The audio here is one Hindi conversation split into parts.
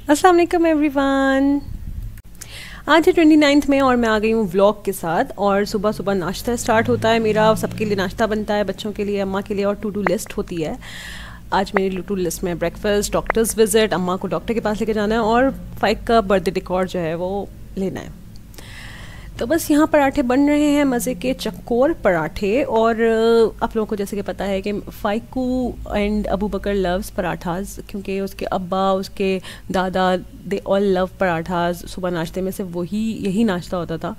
अस्सलाम वालेकुम एवरीवन। आज है 29 में और मैं आ गई हूँ व्लॉग के साथ। और सुबह सुबह नाश्ता स्टार्ट होता है मेरा, सबके लिए नाश्ता बनता है, बच्चों के लिए, अम्मा के लिए, और टू डू लिस्ट होती है। आज मेरी टू डू लिस्ट में ब्रेकफास्ट, डॉक्टर्स विजिट, अम्मा को डॉक्टर के पास लेके जाना है और फाइक का बर्थडे डेकोर जो है वो लेना है। तो बस यहाँ पराठे बन रहे हैं, मज़े के चक्कोर पराठे। और आप लोगों को जैसे कि पता है कि फाइकू एंड अबू बकर लव्स पराठास, क्योंकि उसके अब्बा, उसके दादा, दे ऑल लव पराठास। सुबह नाश्ते में सिर्फ यही नाश्ता होता था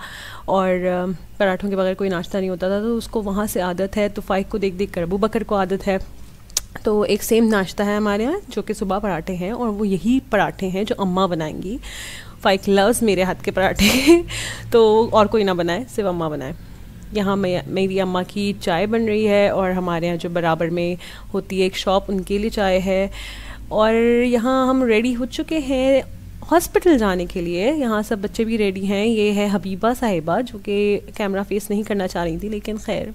और पराठों के बगैर कोई नाश्ता नहीं होता था। तो उसको वहाँ से आदत है, तो फाइक को देख देख कर अबू बकर को आदत है। तो एक सेम नाश्ता है हमारे यहाँ जो कि सुबह पराठे हैं, और वो यही पराठे हैं जो अम्मा बनाएंगी। फाइक लव्स मेरे हाथ के पराठे तो और कोई ना बनाए, सिर्फ अम्मा बनाए। यहाँ मेरी अम्मा की चाय बन रही है, और हमारे यहाँ जो बराबर में होती है एक शॉप, उनके लिए चाय है। और यहाँ हम रेडी हो चुके हैं हॉस्पिटल जाने के लिए। यहाँ सब बच्चे भी रेडी हैं। ये है हबीबा साहिबा जो कि कैमरा फेस नहीं करना चाह रही थी, लेकिन खैर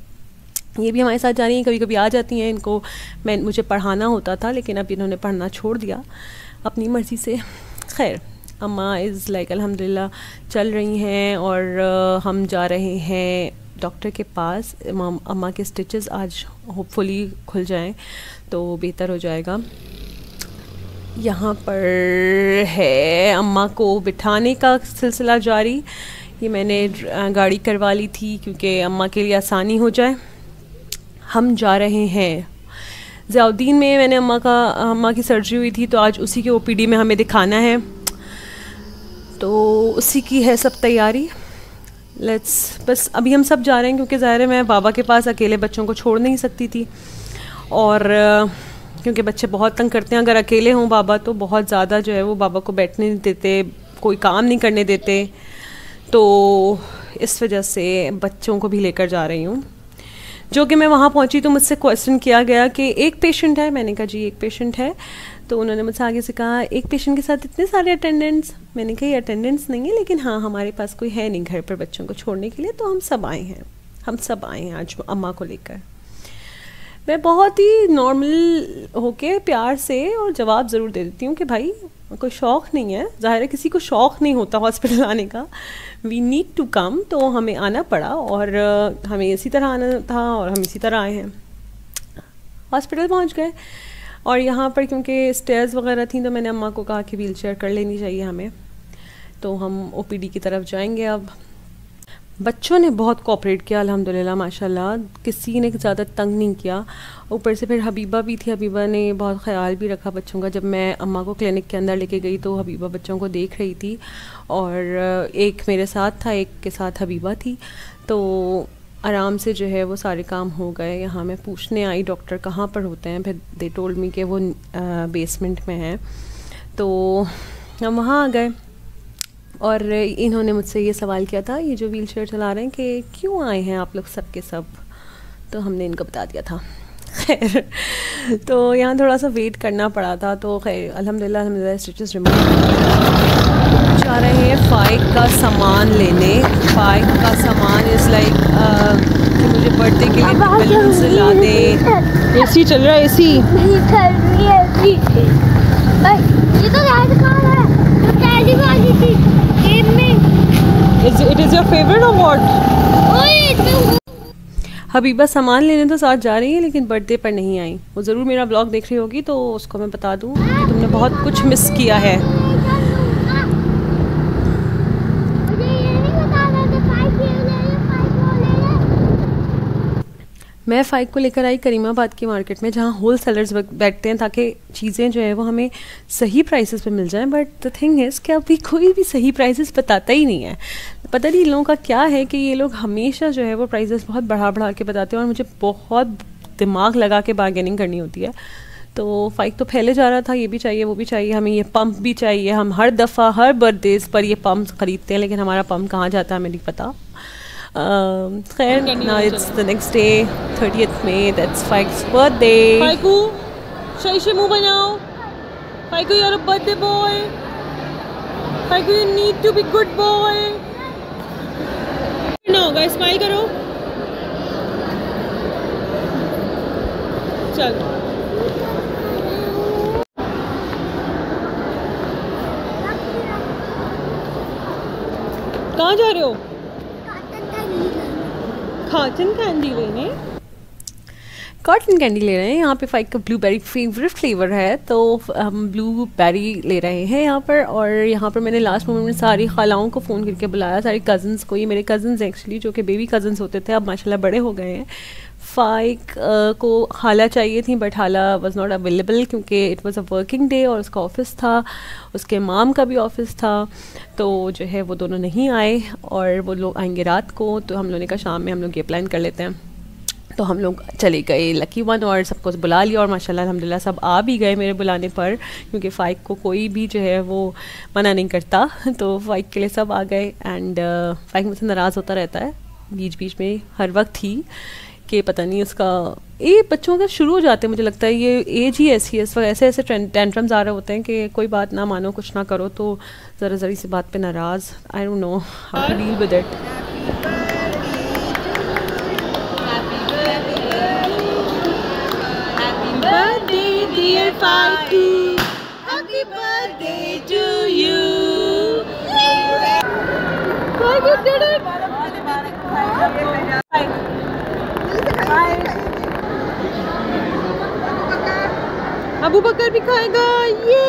ये भी हमारे साथ जा रही हैं। कभी कभी आ जाती हैं। इनको मुझे पढ़ाना होता था, लेकिन अब इन्होंने पढ़ना छोड़ दिया अपनी मर्ज़ी से। खैर, अम्मा इज़ लाइक अल्हम्दुलिल्लाह चल रही हैं, और हम जा रहे हैं डॉक्टर के पास। अम्मा के स्टिचेस आज होपफुली खुल जाएं तो बेहतर हो जाएगा। यहाँ पर है अम्मा को बिठाने का सिलसिला जारी। ये मैंने गाड़ी करवा ली थी क्योंकि अम्मा के लिए आसानी हो जाए। हम जा रहे हैं ज़ियाउद्दीन में। मैंने अम्मा की सर्जरी हुई थी, तो आज उसी के ओपीडी में हमें दिखाना है, तो उसी की है सब तैयारी। बस अभी हम सब जा रहे हैं क्योंकि ज़ाहिर है मैं बाबा के पास अकेले बच्चों को छोड़ नहीं सकती थी, और क्योंकि बच्चे बहुत तंग करते हैं। अगर अकेले हों बाबा तो बहुत ज़्यादा जो है वो बाबा को बैठने नहीं देते, कोई काम नहीं करने देते। तो इस वजह से बच्चों को भी लेकर जा रही हूँ। जो कि मैं वहाँ पहुँची तो मुझसे क्वेश्चन किया गया कि एक पेशेंट है। मैंने कहा जी एक पेशेंट है। तो उन्होंने मुझसे आगे से कहा एक पेशेंट के साथ इतने सारे अटेंडेंट्स। मैंने कहा ये अटेंडेंट्स नहीं है, लेकिन हाँ हमारे पास कोई है नहीं घर पर बच्चों को छोड़ने के लिए, तो हम सब आए हैं आज अम्मा को लेकर। मैं बहुत ही नॉर्मल होके प्यार से और जवाब ज़रूर दे देती हूँ कि भाई कोई शौक़ नहीं है। ज़ाहिर है किसी को शौक़ नहीं होता हॉस्पिटल आने का। वी नीड टू कम, तो हमें आना पड़ा, और हमें इसी तरह आना था और हम इसी तरह आए हैं। हॉस्पिटल पहुँच गए, और यहाँ पर क्योंकि स्टेयर्स वगैरह थी तो मैंने अम्मा को कहा कि व्हील चेयर कर लेनी चाहिए हमें। तो हम ओपीडी की तरफ जाएंगे अब। बच्चों ने बहुत कोऑपरेट किया अल्हम्दुलिल्लाह, माशाल्लाह, किसी ने ज़्यादा तंग नहीं किया। ऊपर से फिर हबीबा भी थी, हबीबा ने बहुत ख्याल भी रखा बच्चों का। जब मैं अम्मा को क्लिनिक के अंदर लेके गई तो हबीबा बच्चों को देख रही थी, और एक मेरे साथ था, एक के साथ हबीबा थी। तो आराम से जो है वो सारे काम हो गए। यहाँ मैं पूछने आई डॉक्टर कहाँ पर होते हैं, फिर दे टोल्ड मी कि वो बेसमेंट में हैं। तो हम वहाँ आ गए, और इन्होंने मुझसे ये सवाल किया था, ये जो व्हील चेयर चला रहे हैं, कि क्यों आए हैं आप लोग सब के सब। तो हमने इनको बता दिया था। खैर, तो यहाँ थोड़ा सा वेट करना पड़ा था। तो खैर अल्हम्दुलिल्लाह स्टिचेस रिमूव जा रहे हैं फाइक का सामान लेने। फाइक का सामान इज़ लाइक कि मुझे बर्थडे के लिए बलून्स ला दे। एसी चल रहा है, एसी ये तो लाइट कहाँ है? तो पहली बार थी गेम में। It is your favorite or what? Habiba सामान लेने तो साथ जा रही है, लेकिन बर्थडे पर नहीं आई। वो ज़रूर मेरा ब्लॉग देख रही होगी, तो उसको मैं बता दूँ कि तुमने बहुत कुछ मिस किया है। मैं फाइक को लेकर आई करीमाबाद की मार्केट में, जहाँ होल सेलर्स बैठते हैं, ताकि चीज़ें जो है वो हमें सही प्राइसेस पे मिल जाएं। बट द थिंग इज़ कि अभी कोई भी सही प्राइसेस बताता ही नहीं है। पता नहीं इन लोगों का क्या है कि ये लोग हमेशा जो है वो प्राइसेस बहुत बढ़ा के बताते हैं, और मुझे बहुत दिमाग लगा के बार्गेनिंग करनी होती है। तो फाइक तो फैले जा रहा था, ये भी चाहिए, वो भी चाहिए, हमें ये पंप भी चाहिए। हम हर दफ़ा हर बर्थडेज़ पर ये पंप ख़रीदते हैं, लेकिन हमारा पंप कहाँ जाता है हमें नहीं पता। खैर, now it's the next day, 30th May, that's Faik's birthday. Faiku, सही मुंह बनाओ। Faiku, you're a birthday boy. Faiku, you need to be good boy. No, guys, smile करो। चल। कॉटन कैंडी लेने, कॉटन कैंडी ले रहे हैं। यहाँ पे फाइक का ब्लूबेरी फेवरेट फ्लेवर है, तो हम ब्लूबेरी ले रहे हैं यहाँ पर। और यहाँ पर मैंने लास्ट मोमेंट में सारी खालाओं को फ़ोन करके बुलाया, सारी कज़न्स को। ये मेरे कज़न्स एक्चुअली जो कि बेबी कज़न्स होते थे, अब माशाल्लाह बड़े हो गए हैं। फाइक को हाला चाहिए थी, बट हाला वाज नॉट अवेलेबल क्योंकि it was a working day और उसका ऑफिस था, उसके माम का भी ऑफिस था। तो जो है वो दोनों नहीं आए और वो लोग आएंगे रात को। तो हम लोगों ने कहा शाम में हम लोग ये प्लान कर लेते हैं। तो हम लोग चले गए लकी वन और सबको बुला लिया। और माशाल्लाह अल्हम्दुलिल्लाह सब आ भी गए मेरे बुलाने पर, क्योंकि फ़ाइक को कोई भी जो है वो मना नहीं करता। तो फ़ाइक के लिए सब आ गए। एंड फ़ाइक मुझसे नाराज़ होता रहता है बीच बीच में, हर वक्त ही, कि पता नहीं उसका ये बच्चों का शुरू हो जाते हैं। मुझे लगता है ये एज ही ऐसी है, इस वक्त ऐसे ऐसे टेंट्रम्स आ रहे होते हैं कि कोई बात ना मानो, कुछ ना करो तो ज़रा ज़री सी बात पे नाराज़। I don't know how to deal with it. birthday dear Faiku, happy birthday to you. Faiku did it. Abu Bakar भी खाएगा, ये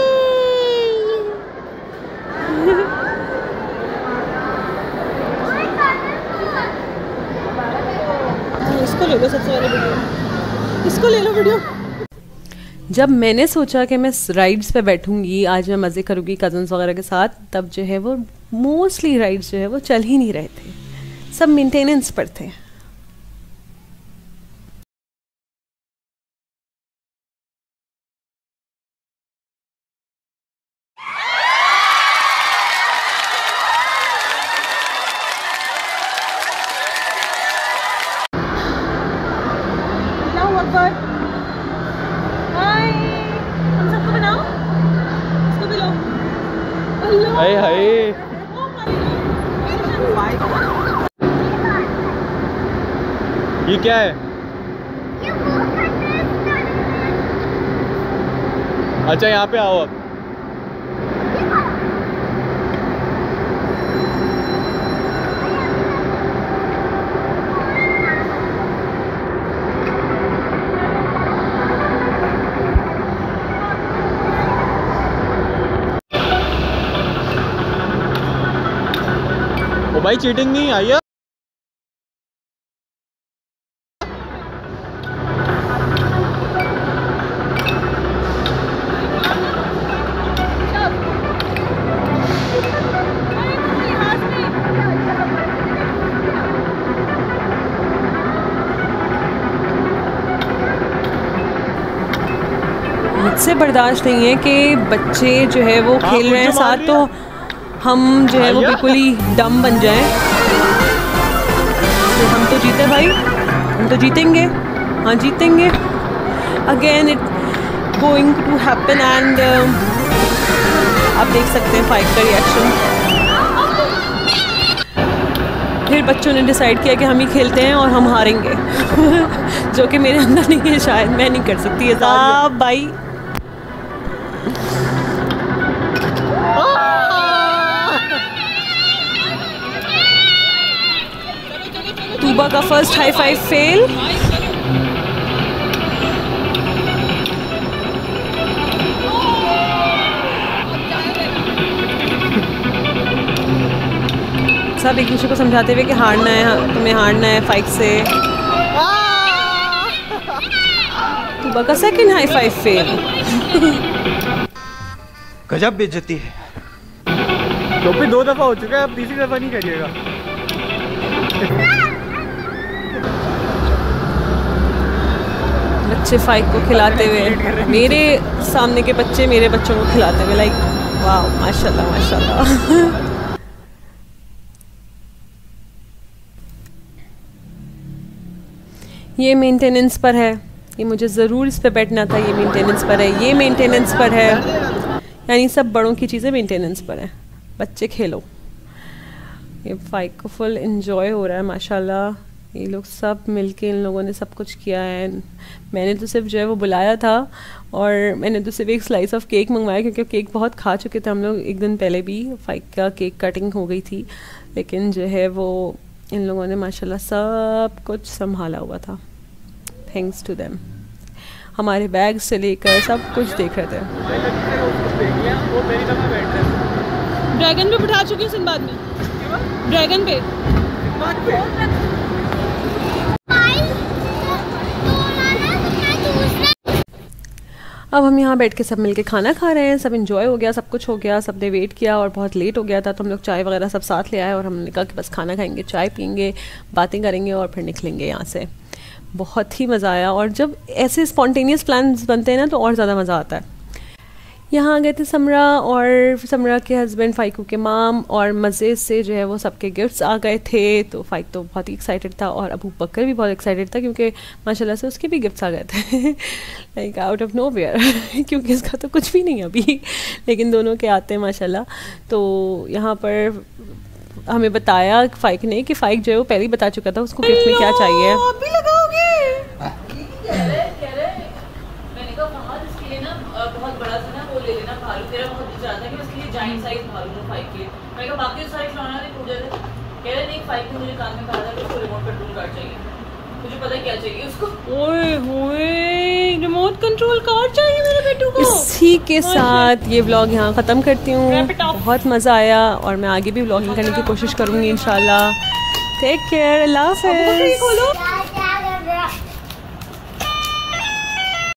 इसको ले लो सबसे पहले वीडियो, इसको ले लो वीडियो। जब मैंने सोचा कि मैं राइड्स पे बैठूंगी आज, मैं मज़े करूँगी कज़न्स वगैरह के साथ, तब जो है वो मोस्टली राइड्स जो है वो चल ही नहीं रहे थे, सब मेंटेनेंस पर थे। हाय हाय, ये क्या है? अच्छा यहाँ पे आओ अब। ओ भाई चीटिंग नहीं आई है। मुझसे बर्दाश्त नहीं है कि बच्चे जो है वो खेल रहे हैं साथ, तो हम जो है वो बिल्कुल ही डम बन जाएं। तो हम तो जीते भाई, हम तो जीतेंगे, हाँ जीतेंगे। Again it going to happen. And आप देख सकते हैं फाइट का रिएक्शन। फिर बच्चों ने डिसाइड किया कि हम ही खेलते हैं और हम हारेंगे जो कि मेरे अंदर नहीं है, शायद मैं नहीं कर सकती है साहब भाई। तूबा का फर्स्ट हाई फाइव फेल। सब एक दूसरे को समझाते हुए कि हारना है, तुम्हें हारना है फाइट से। तूबा का सेकंड हाई फाइव फेल। गजब बेइज्जती है। तो भी 2 दफा हो चुका है, अब तीसरी दफा नहीं करिएगा। बच्चे फाइक को खिलाते हुए, मेरे सामने के बच्चे मेरे बच्चों को खिलाते हुए, लाइक वाह माशाल्लाह माशाल्लाह। ये मेंटेनेंस पर है, ये मुझे ज़रूर इस पे बैठना था, ये मेंटेनेंस पर है, ये मेंटेनेंस पर है, यानी सब बड़ों की चीज़ें मेंटेनेंस पर है। बच्चे खेलो। ये फाइक को फुल एंजॉय हो रहा है माशाल्लाह। ये लोग सब मिलके, इन लोगों ने सब कुछ किया है। मैंने तो सिर्फ जो है वो बुलाया था और मैंने तो सिर्फ एक स्लाइस ऑफ केक मंगवाया, क्योंकि केक बहुत खा चुके थे हम लोग एक दिन पहले भी। फाइक का केक कटिंग हो गई थी, लेकिन जो है वो इन लोगों ने माशाल्लाह सब कुछ संभाला हुआ था, थैंक्स टू देम। हमारे बैग से लेकर सब कुछ देख रहे थे। ड्रैगन पे बिठा चुकी हूँ सिंबाद में, ड्रैगन पे। अब हम यहाँ बैठ के सब मिलके खाना खा रहे हैं, सब एंजॉय हो गया, सब कुछ हो गया, सब ने वेट किया और बहुत लेट हो गया था, तो हम लोग चाय वगैरह सब साथ ले आए और हमने कहा कि बस खाना खाएंगे, चाय पियेंगे, बातें करेंगे और फिर निकलेंगे यहाँ से। बहुत ही मज़ा आया, और जब ऐसे स्पॉन्टेनियस प्लान्स बनते हैं ना तो और ज़्यादा मज़ा आता है। यहाँ आ गए थे समरा और समरा के हस्बैंड फ़ाइकू के माम, और मज़े से जो है वो सबके गिफ्ट्स आ गए थे, तो फ़ाइक तो बहुत ही एक्साइटेड था और अबू बकर भी बहुत एक्साइटेड था क्योंकि माशाल्लाह से उसके भी गिफ्ट्स आ गए थे like out of nowhere क्योंकि इसका तो कुछ भी नहीं है अभी, लेकिन दोनों के आते हैं माशाल्लाह। तो यहाँ पर हमें बताया फ़ाइक ने कि फ़ाइक जो है वो पहले ही बता चुका था उसको गिफ्ट में क्या चाहिए। आप भी लगाओगे? बहुत बड़ा सा ना वो ले लेना भालू, तेरा बहुत चाहता है कि उसके लिए जाइंट साइज भालू लो 5 के। मैं कहा बाकी तो सारे खिलौना ने टूट जाते, कह रहे नहीं 5 के मुझे कान में कहा था कि उसको रिमोट कंट्रोल कार चाहिए, मुझे पता है क्या चाहिए उसको। ओए होए, रिमोट कंट्रोल कार चाहिए मेरे बेटू को। इसी के साथ ये व्लॉग यहाँ ख़त्म करती हूँ। बहुत मज़ा आया और मैं आगे भी व्लॉगिंग करने की कोशिश करूँगी इंशाल्लाह। टेक केयर, अल्लाह हाफ़िज़।